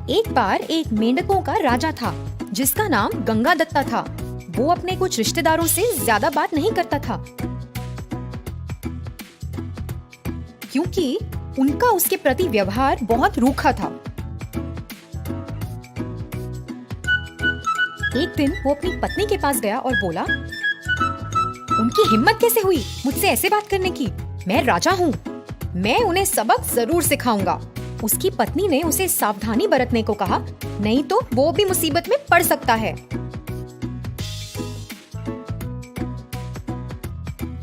एक बार एक मेंढकों का राजा था जिसका नाम गंगादत्ता था। वो अपने कुछ रिश्तेदारों से ज्यादा बात नहीं करता था क्योंकि उनका उसके प्रति व्यवहार बहुत रूखा था। एक दिन वो अपनी पत्नी के पास गया और बोला, उनकी हिम्मत कैसे हुई मुझसे ऐसे बात करने की? मैं राजा हूँ, मैं उन्हें सबक जरूर सिखाऊंगा। उसकी पत्नी ने उसे सावधानी बरतने को कहा, नहीं तो वो भी मुसीबत में पड़ सकता है।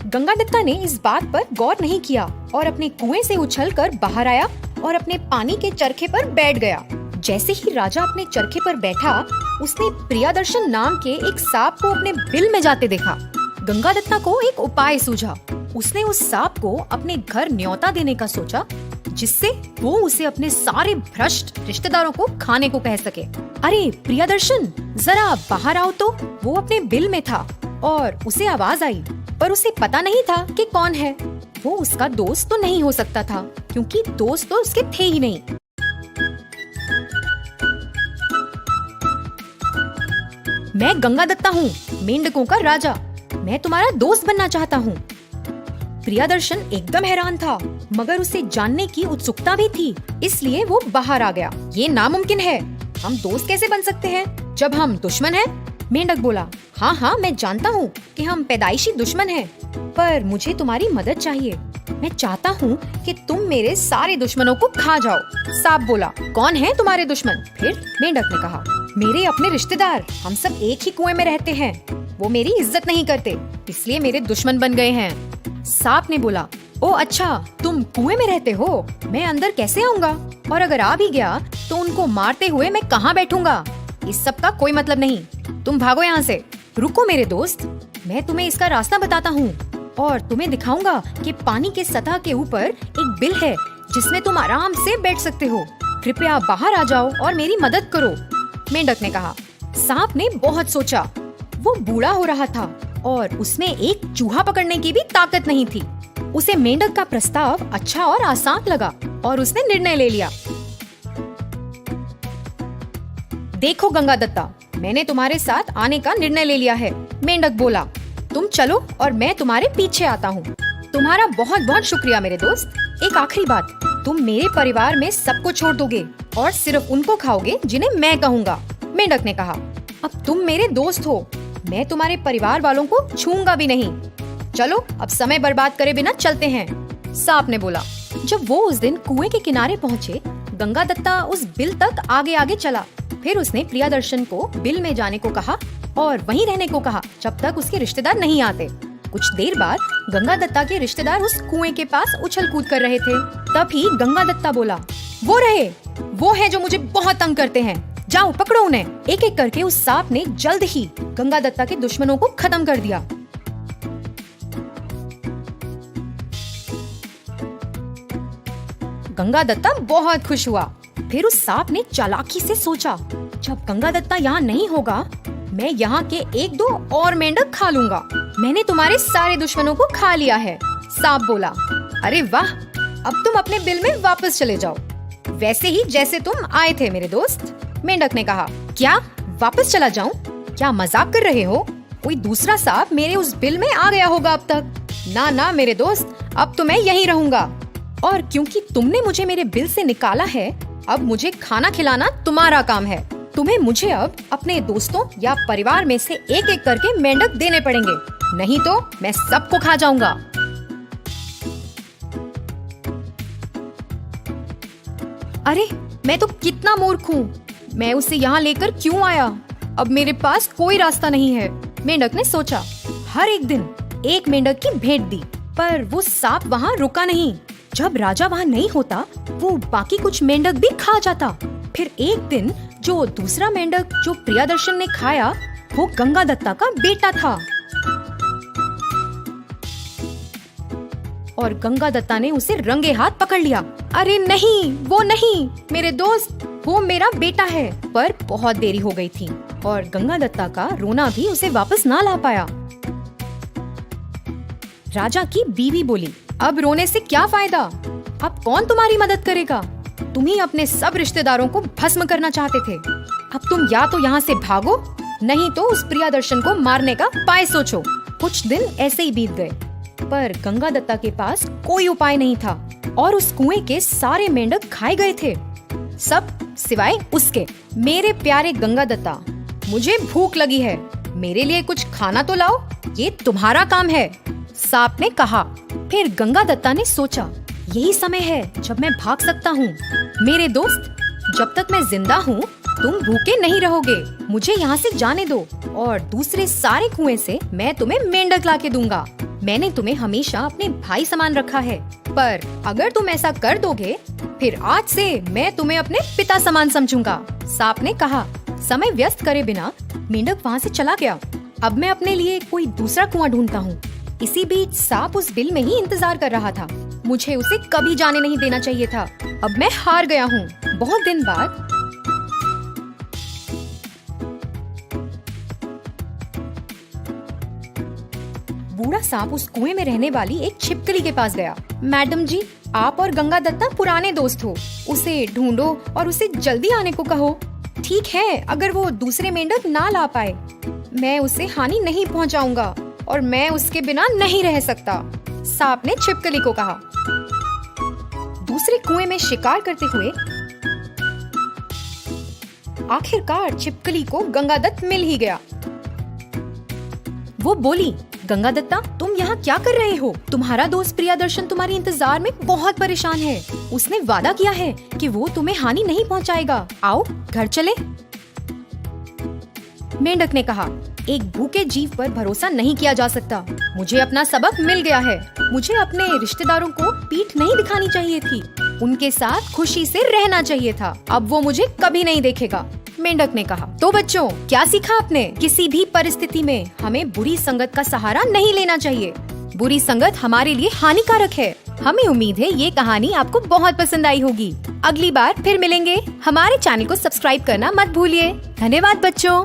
गंगादत्ता ने इस बात पर गौर नहीं किया और अपने कुएं से उछलकर बाहर आया और अपने पानी के चरखे पर बैठ गया। जैसे ही राजा अपने चरखे पर बैठा, उसने प्रियदर्शन नाम के एक सांप को अपने बिल में जाते देखा। गंगादत्ता को एक उपाय सूझा। उसने उस सांप को अपने घर न्योता देने का सोचा, जिससे वो उसे अपने सारे भ्रष्ट रिश्तेदारों को खाने को कह सके। अरे प्रियदर्शन, जरा बाहर आओ तो। वो अपने बिल में था और उसे आवाज आई, पर उसे पता नहीं था कि कौन है। वो उसका दोस्त तो नहीं हो सकता था क्योंकि दोस्त तो उसके थे ही नहीं। मैं गंगादत्ता हूँ, मेंढकों का राजा। मैं तुम्हारा दोस्त बनना चाहता हूँ। प्रियदर्शन एकदम हैरान था, मगर उसे जानने की उत्सुकता भी थी, इसलिए वो बाहर आ गया। ये नामुमकिन है, हम दोस्त कैसे बन सकते हैं जब हम दुश्मन हैं? मेंढक बोला, हाँ, मैं जानता हूँ कि हम पैदाइशी दुश्मन हैं, पर मुझे तुम्हारी मदद चाहिए। मैं चाहता हूँ कि तुम मेरे सारे दुश्मनों को खा जाओ। सांप बोला, कौन है तुम्हारे दुश्मन? फिर मेंढक ने कहा, मेरे अपने रिश्तेदार। हम सब एक ही कुएं में रहते हैं। वो मेरी इज्जत नहीं करते, इसलिए मेरे दुश्मन बन गए हैं। सांप ने बोला, ओ अच्छा, तुम कुएं में रहते हो, मैं अंदर कैसे आऊँगा? और अगर आ भी गया तो उनको मारते हुए मैं कहाँ बैठूंगा? इस सब का कोई मतलब नहीं, तुम भागो यहाँ से। रुको मेरे दोस्त, मैं तुम्हें इसका रास्ता बताता हूँ और तुम्हें दिखाऊंगा कि पानी के सतह के ऊपर एक बिल है जिसमें तुम आराम से बैठ सकते हो। कृपया बाहर आ जाओ और मेरी मदद करो। मेंढक ने कहा। सांप ने बहुत सोचा। वो बूढ़ा हो रहा था और उसमें एक चूहा पकड़ने की भी ताकत नहीं थी। उसे मेंढक का प्रस्ताव अच्छा और आसान लगा और उसने निर्णय ले लिया। देखो गंगादत्ता, मैंने तुम्हारे साथ आने का निर्णय ले लिया है। मेंढक बोला, तुम चलो और मैं तुम्हारे पीछे आता हूँ। तुम्हारा बहुत बहुत शुक्रिया मेरे दोस्त। एक आखिरी बात, तुम मेरे परिवार में सबको छोड़ दोगे और सिर्फ उनको खाओगे जिन्हें मैं कहूँगा। मेंढक ने कहा, अब तुम मेरे दोस्त हो, मैं तुम्हारे परिवार वालों को छूऊंगा भी नहीं। चलो अब समय बर्बाद करे बिना चलते हैं। सांप ने बोला। जब वो उस दिन कुएं के किनारे पहुँचे, गंगादत्ता उस बिल तक आगे आगे चला। फिर उसने प्रियदर्शन को बिल में जाने को कहा और वहीं रहने को कहा जब तक उसके रिश्तेदार नहीं आते। कुछ देर बाद गंगादत्ता के रिश्तेदार उस कुएं के पास उछल कूद कर रहे थे। तभी गंगादत्ता बोला, वो रहे, वो है जो मुझे बहुत तंग करते हैं। जाओ पकड़ो उन्हें। एक एक करके उस सांप ने जल्द ही गंगादत्ता के दुश्मनों को खत्म कर दिया। गंगादत्ता बहुत खुश हुआ। फिर उस सांप ने चालाकी से सोचा, जब गंगादत्ता यहाँ नहीं होगा, मैं यहाँ के एक दो और मेंढक खा लूंगा। मैंने तुम्हारे सारे दुश्मनों को खा लिया है। सांप बोला, अरे वाह, अब तुम अपने बिल में वापस चले जाओ, वैसे ही जैसे तुम आए थे मेरे दोस्त। मेंढक ने कहा, क्या वापस चला जाऊं? क्या मजाक कर रहे हो? कोई दूसरा सांप मेरे उस बिल में आ गया होगा अब तक। ना मेरे दोस्त, अब तो मैं यहीं रहूंगा। और क्योंकि तुमने मुझे मेरे बिल से निकाला है, अब मुझे खाना खिलाना तुम्हारा काम है। तुम्हें मुझे अब अपने दोस्तों या परिवार में से एक एक करके मेंढक देने पड़ेंगे, नहीं तो मैं सबको खा जाऊंगा। अरे मैं तो कितना मूर्ख हूँ, मैं उसे यहाँ लेकर क्यों आया? अब मेरे पास कोई रास्ता नहीं है। मेंढक ने सोचा। हर एक दिन एक मेंढक की भेंट दी, पर वो सांप वहाँ रुका नहीं। जब राजा वहाँ नहीं होता, वो बाकी कुछ मेंढक भी खा जाता। फिर एक दिन जो दूसरा मेंढक जो प्रियदर्शन ने खाया, वो गंगादत्ता का बेटा था। और गंगादत्ता ने उसे रंगे हाथ पकड़ लिया। अरे नहीं, वो नहीं मेरे दोस्त, वो मेरा बेटा है। पर बहुत देरी हो गई थी और गंगादत्ता का रोना भी उसे वापस ना ला पाया। राजा की बीवी बोली, अब रोने से क्या फायदा? अब कौन तुम्हारी मदद करेगा? तुम ही अपने सब रिश्तेदारों को भस्म करना चाहते थे। अब तुम या तो यहाँ से भागो, नहीं तो उस प्रियदर्शन को मारने का उपाय सोचो। कुछ दिन ऐसे ही बीत गए, पर गंगादत्ता के पास कोई उपाय नहीं था और उस कुएं के सारे मेंढक खाए गए थे, सब सिवाय उसके। मेरे प्यारे गंगादत्ता, मुझे भूख लगी है, मेरे लिए कुछ खाना तो लाओ, ये तुम्हारा काम है, सांप ने कहा। फिर गंगादत्ता ने सोचा, यही समय है जब मैं भाग सकता हूँ। मेरे दोस्त, जब तक मैं जिंदा हूँ तुम भूखे नहीं रहोगे, मुझे यहाँ से जाने दो और दूसरे सारे कुएं से मैं तुम्हें मेंढक ला के दूंगा। मैंने तुम्हें हमेशा अपने भाई समान रखा है, पर अगर तुम ऐसा कर दोगे फिर आज से मैं तुम्हें अपने पिता समान समझूंगा, सांप ने कहा। समय व्यस्त करे बिना मेंढक वहाँ से चला गया। अब मैं अपने लिए कोई दूसरा कुआं ढूंढता हूँ। इसी बीच सांप उस बिल में ही इंतजार कर रहा था। मुझे उसे कभी जाने नहीं देना चाहिए था। अब मैं हार गया हूँ। बहुत दिन बाद बूढ़ा सांप उस कुएं में रहने वाली एक छिपकली के पास गया। मैडम जी, आप और गंगादत्ता पुराने दोस्त हो, उसे ढूंढो और उसे जल्दी आने को कहो। ठीक है, अगर वो दूसरे मेंढक ना ला पाए, मैं उसे हानि नहीं पहुंचाऊंगा और मैं उसके बिना नहीं रह सकता, सांप ने छिपकली को कहा। दूसरे कुएं में शिकार करते हुए आखिरकार छिपकली को गंगादत्त मिल ही गया। वो बोली, गंगादत्ता, तुम यहाँ क्या कर रहे हो? तुम्हारा दोस्त प्रियदर्शन तुम्हारे इंतजार में बहुत परेशान है। उसने वादा किया है कि वो तुम्हें हानि नहीं पहुँचाएगा। आओ घर चले। मेंढक ने कहा, एक भूखे जीव पर भरोसा नहीं किया जा सकता। मुझे अपना सबक मिल गया है। मुझे अपने रिश्तेदारों को पीठ नहीं दिखानी चाहिए थी, उनके साथ खुशी से रहना चाहिए था। अब वो मुझे कभी नहीं देखेगा, मेंढक ने कहा। तो बच्चों, क्या सीखा आपने? किसी भी परिस्थिति में हमें बुरी संगत का सहारा नहीं लेना चाहिए। बुरी संगत हमारे लिए हानिकारक है। हमें उम्मीद है ये कहानी आपको बहुत पसंद आई होगी। अगली बार फिर मिलेंगे। हमारे चैनल को सब्सक्राइब करना मत भूलिए। धन्यवाद बच्चों।